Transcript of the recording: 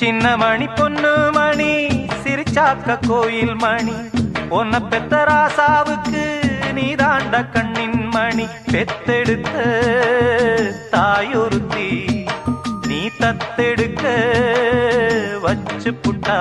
சின்ன மணி பொண்ணு மணி சிரிச்சாக்க கோயில் மணி பொன்ன பெத்த ராசாவுக்கு நீ தாண்ட கண்ணின் மணி பெத்தெடுத்த தாயொருத்தி நீ தத்தெடுக்க வச்சு புட்டா